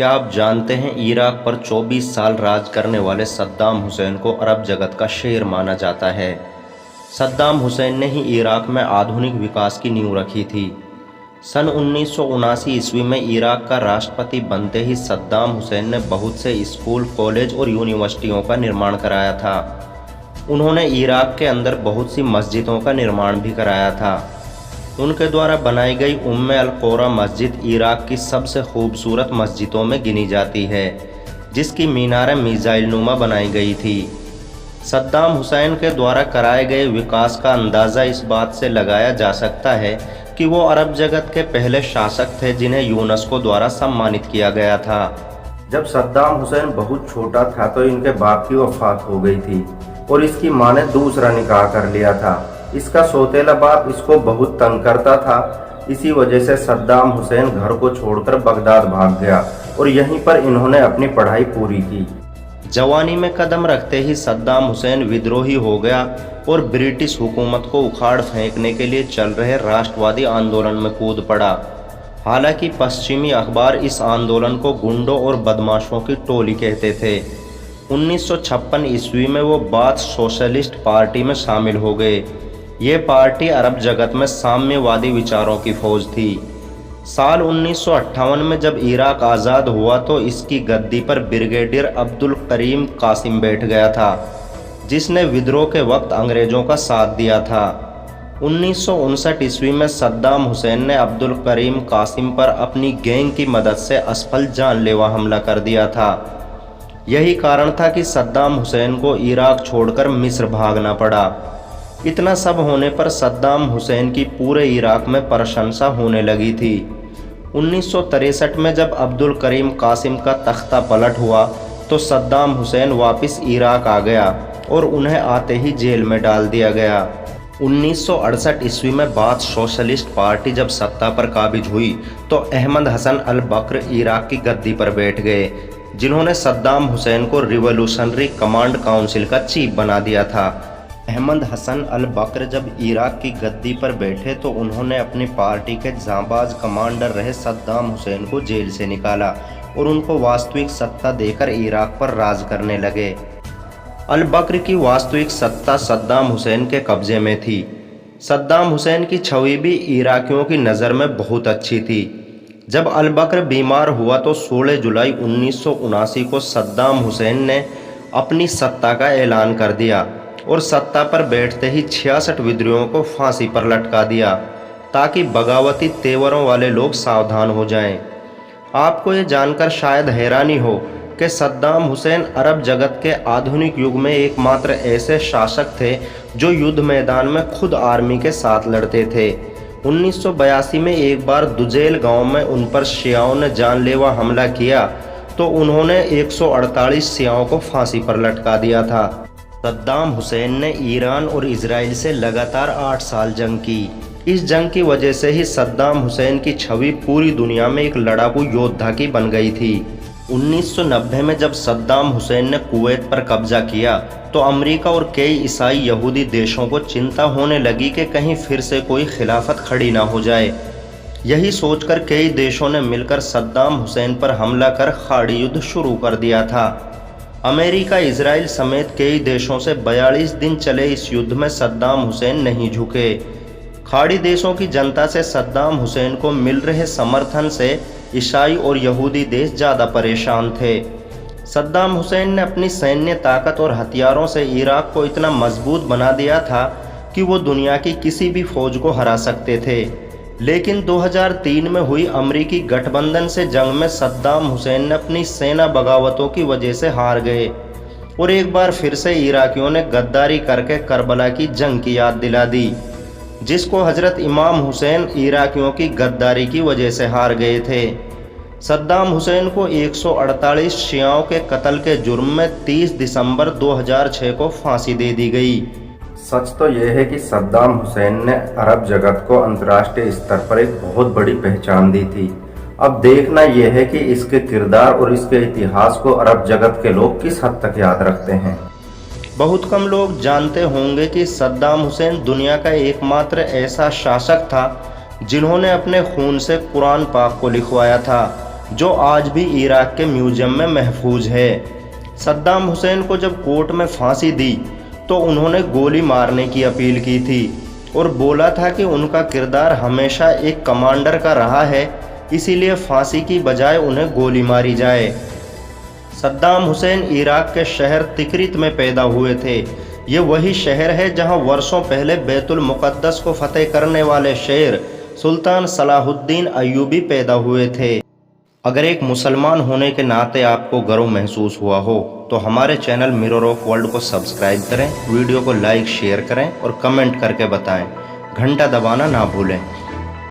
क्या आप जानते हैं इराक पर 24 साल राज करने वाले सद्दाम हुसैन को अरब जगत का शेर माना जाता है। सद्दाम हुसैन ने ही इराक में आधुनिक विकास की नींव रखी थी। सन 1979 ईस्वी में इराक का राष्ट्रपति बनते ही सद्दाम हुसैन ने बहुत से स्कूल, कॉलेज और यूनिवर्सिटियों का निर्माण कराया था। उन्होंने इराक के अंदर बहुत सी मस्जिदों का निर्माण भी कराया था। उनके द्वारा बनाई गई उम्मे अल कोरा मस्जिद इराक की सबसे खूबसूरत मस्जिदों में गिनी जाती है, जिसकी मीनारें मिसाइल नुमा बनाई गई थी। सद्दाम हुसैन के द्वारा कराए गए विकास का अंदाज़ा इस बात से लगाया जा सकता है कि वो अरब जगत के पहले शासक थे जिन्हें यूनेस्को द्वारा सम्मानित किया गया था। जब सद्दाम हुसैन बहुत छोटा था तो इनके बाप की वफात हो गई थी और इसकी मां ने दूसरा निकाह कर लिया था। इसका सौतेला बाप इसको बहुत तंग करता था। इसी वजह से सद्दाम हुसैन घर को छोड़कर बगदाद भाग गया और यहीं पर इन्होंने अपनी पढ़ाई पूरी की। जवानी में कदम रखते ही सद्दाम हुसैन विद्रोही हो गया और ब्रिटिश हुकूमत को उखाड़ फेंकने के लिए चल रहे राष्ट्रवादी आंदोलन में कूद पड़ा। हालांकि पश्चिमी अखबार इस आंदोलन को गुंडों और बदमाशों की टोली कहते थे। 1956 ईस्वी में वो बाथ सोशलिस्ट पार्टी में शामिल हो गए। ये पार्टी अरब जगत में साम्यवादी विचारों की फौज थी। साल 1958 में जब इराक आज़ाद हुआ तो इसकी गद्दी पर ब्रिगेडियर अब्दुल करीम कासिम बैठ गया था, जिसने विद्रोह के वक्त अंग्रेज़ों का साथ दिया था। 1959 ईस्वी में सद्दाम हुसैन ने अब्दुल करीम कासिम पर अपनी गैंग की मदद से असफल जानलेवा हमला कर दिया था। यही कारण था कि सद्दाम हुसैन को इराक छोड़कर मिस्र भागना पड़ा। इतना सब होने पर सद्दाम हुसैन की पूरे इराक में प्रशंसा होने लगी थी। 1963 में जब अब्दुल करीम कासिम का तख्ता पलट हुआ तो सद्दाम हुसैन वापस इराक आ गया और उन्हें आते ही जेल में डाल दिया गया। 1968 ईस्वी में बाथ सोशलिस्ट पार्टी जब सत्ता पर काबिज हुई तो अहमद हसन अल बकर इराक की गद्दी पर बैठ गए, जिन्होंने सद्दाम हुसैन को रिवॉल्यूशनरी कमांड काउंसिल का चीफ बना दिया था। अहमद हसन अल बकर जब इराक की गद्दी पर बैठे तो उन्होंने अपनी पार्टी के जांबाज कमांडर रहे सद्दाम हुसैन को जेल से निकाला और उनको वास्तविक सत्ता देकर इराक पर राज करने लगे। अल बकर की वास्तविक सत्ता सद्दाम हुसैन के कब्जे में थी। सद्दाम हुसैन की छवि भी इराकियों की नज़र में बहुत अच्छी थी। जब अल बकर बीमार हुआ तो 16 जुलाई 1979 को सद्दाम हुसैन ने अपनी सत्ता का ऐलान कर दिया और सत्ता पर बैठते ही 66 विद्रोहियों को फांसी पर लटका दिया, ताकि बगावती तेवरों वाले लोग सावधान हो जाएं। आपको ये जानकर शायद हैरानी हो कि सद्दाम हुसैन अरब जगत के आधुनिक युग में एकमात्र ऐसे शासक थे जो युद्ध मैदान में खुद आर्मी के साथ लड़ते थे। 1982 में एक बार दुजेल गांव में उन पर शियाओं ने जानलेवा हमला किया तो उन्होंने 148 शियाओं को फांसी पर लटका दिया था। सद्दाम हुसैन ने ईरान और इजराइल से लगातार 8 साल जंग की। इस जंग की वजह से ही सद्दाम हुसैन की छवि पूरी दुनिया में एक लड़ाकू योद्धा की बन गई थी। 1990 में जब सद्दाम हुसैन ने कुवैत पर कब्जा किया तो अमेरिका और कई ईसाई यहूदी देशों को चिंता होने लगी कि कहीं फिर से कोई खिलाफत खड़ी ना हो जाए। यही सोचकर कई देशों ने मिलकर सद्दाम हुसैन पर हमला कर खाड़ी युद्ध शुरू कर दिया था। अमेरिका, इजराइल समेत कई देशों से 42 दिन चले इस युद्ध में सद्दाम हुसैन नहीं झुके। खाड़ी देशों की जनता से सद्दाम हुसैन को मिल रहे समर्थन से ईसाई और यहूदी देश ज़्यादा परेशान थे। सद्दाम हुसैन ने अपनी सैन्य ताकत और हथियारों से इराक को इतना मजबूत बना दिया था कि वो दुनिया की किसी भी फौज को हरा सकते थे। लेकिन 2003 में हुई अमरीकी गठबंधन से जंग में सद्दाम हुसैन ने अपनी सेना बगावतों की वजह से हार गए और एक बार फिर से इराकियों ने गद्दारी करके करबला की जंग की याद दिला दी, जिसको हजरत इमाम हुसैन इराकियों की गद्दारी की वजह से हार गए थे। सद्दाम हुसैन को 148 शियाओं के कत्ल के जुर्म में 30 दिसंबर 2006 को फांसी दे दी गई। सच तो यह है कि सद्दाम हुसैन ने अरब जगत को अंतर्राष्ट्रीय स्तर पर एक बहुत बड़ी पहचान दी थी। अब देखना यह है कि इसके किरदार और इसके इतिहास को अरब जगत के लोग किस हद तक याद रखते हैं। बहुत कम लोग जानते होंगे कि सद्दाम हुसैन दुनिया का एकमात्र ऐसा शासक था जिन्होंने अपने खून से कुरान पाक को लिखवाया था। जो आज भी इराक के म्यूजियम में महफूज है। सद्दाम हुसैन को जब कोर्ट में फांसी दी तो उन्होंने गोली मारने की अपील की थी और बोला था कि उनका किरदार हमेशा एक कमांडर का रहा है, इसीलिए फांसी की बजाय उन्हें गोली मारी जाए। सद्दाम हुसैन इराक के शहर तिकरित में पैदा हुए थे। ये वही शहर है जहां वर्षों पहले बैतुल मुक़द्दस को फतेह करने वाले शेर सुल्तान सलाहुद्दीन अय्यूबी पैदा हुए थे। अगर एक मुसलमान होने के नाते आपको गर्व महसूस हुआ हो तो हमारे चैनल मिरर ऑफ वर्ल्ड को सब्सक्राइब करें, वीडियो को लाइक शेयर करें और कमेंट करके बताएं। घंटा दबाना ना भूलें।